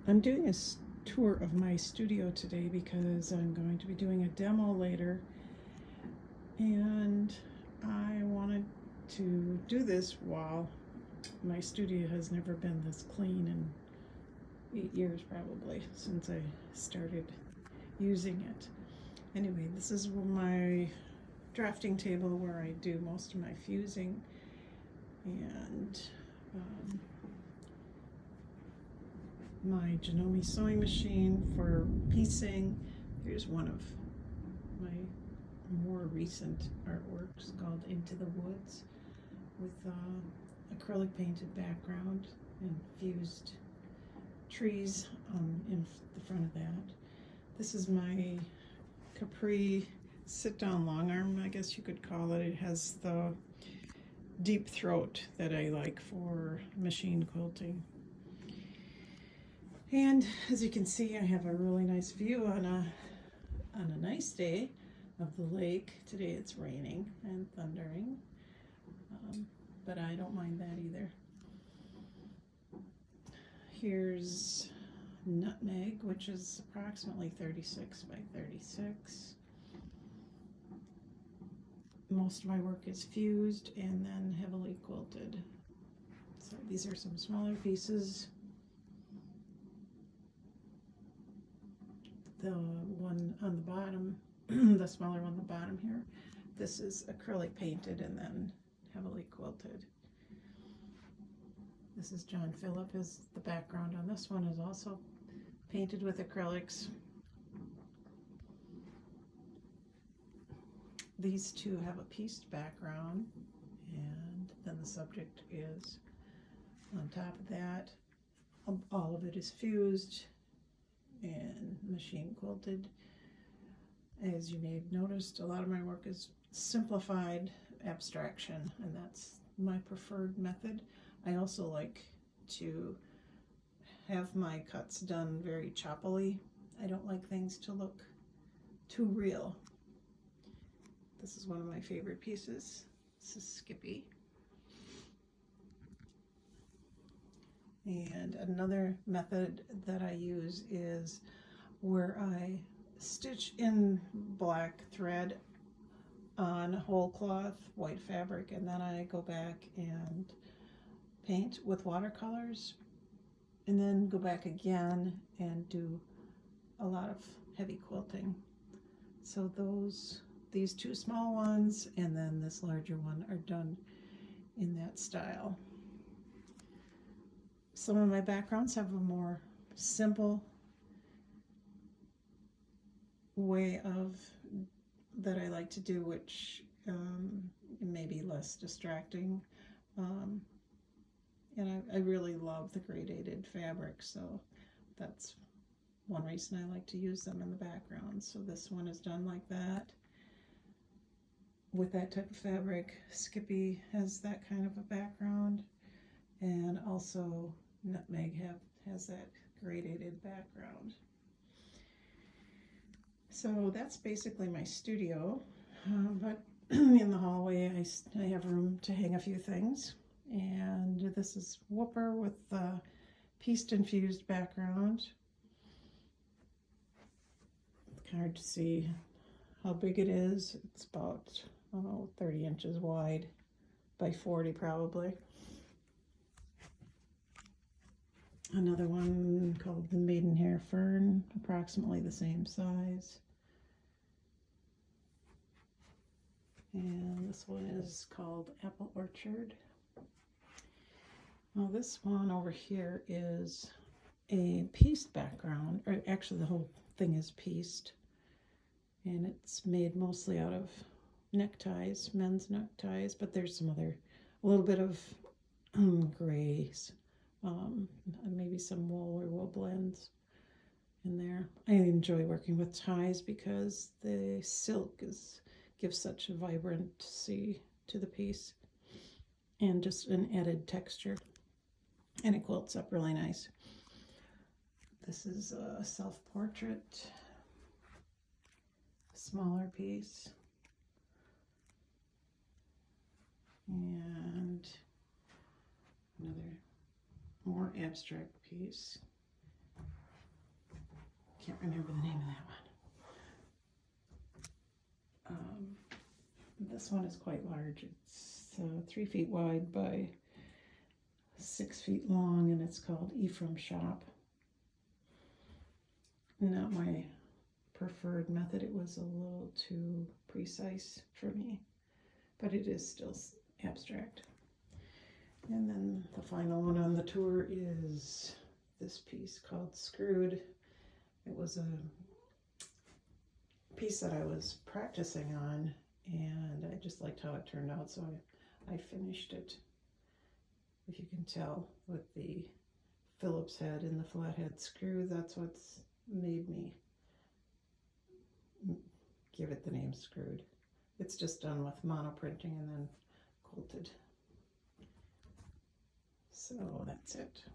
I'm doing a tour of my studio today because I'm going to be doing a demo later, and I wanted to do this while my studio has never been this clean in 8 years, probably, since I started using it. Anyway, this is my drafting table where I do most of my fusing, and my Janome sewing machine for piecing. Here's one of my more recent artworks called Into the Woods, with acrylic painted background and fused trees in the front of that. This is my Capri sit-down long arm, I guess you could call it. It has the deep throat that I like for machine quilting. And as you can see, I have a really nice view on a nice day of the lake. Today it's raining and thundering, but I don't mind that either. Here's Nutmeg, which is approximately 36 by 36. Most of my work is fused and then heavily quilted. So these are some smaller pieces. The one on the bottom, the smaller one on the bottom here, this is acrylic painted and then heavily quilted. This is John Phillip. The background on this one is also painted with acrylics. These two have a pieced background, and then the subject is on top of that. All of it is fused and machine quilted. As you may have noticed, a lot of my work is simplified abstraction, and that's my preferred method. I also like to have my cuts done very choppily. I don't like things to look too real. This is one of my favorite pieces. This is Skippy. And another method that I use is where I stitch in black thread on whole cloth, white fabric, and then I go back and paint with watercolors, and then go back again and do a lot of heavy quilting. So these two small ones and then this larger one are done in that style. Some of my backgrounds have a more simple way that I like to do, which may be less distracting. And I really love the gradated fabric, so that's one reason I like to use them in the background. So this one is done like that, with that type of fabric. Skippy has that kind of a background, and also Nutmeg has that gradated background. So that's basically my studio, but in the hallway I have room to hang a few things. And this is Whooper with the pieced and fused background. It's hard to see how big it is. It's about 30 inches wide by 40 probably. Another one called the Maidenhair Fern, approximately the same size. And this one is called Apple Orchard. Well, this one over here is a pieced background, or actually the whole thing is pieced, and it's made mostly out of neckties, men's neckties, but there's some other, a little bit of grays, maybe some wool or wool blends in there. I enjoy working with ties because the silk gives such a vibrancy to the piece and just an added texture, and it quilts up really nice. This is a self-portrait, smaller piece, and another more abstract piece. can't remember the name of that one. This one is quite large. It's 3 feet wide by 6 feet long, and it's called Ephraim Shop. Not my preferred method. It was a little too precise for me, but it is still abstract. And then the final one on the tour is this piece called Screwed. It was a piece that I was practicing on, and I just liked how it turned out, so I finished it. If you can tell, with the Phillips head and the flathead screw, that's what's made me give it the name Screwed. It's just done with monoprinting and then quilted. So that's it.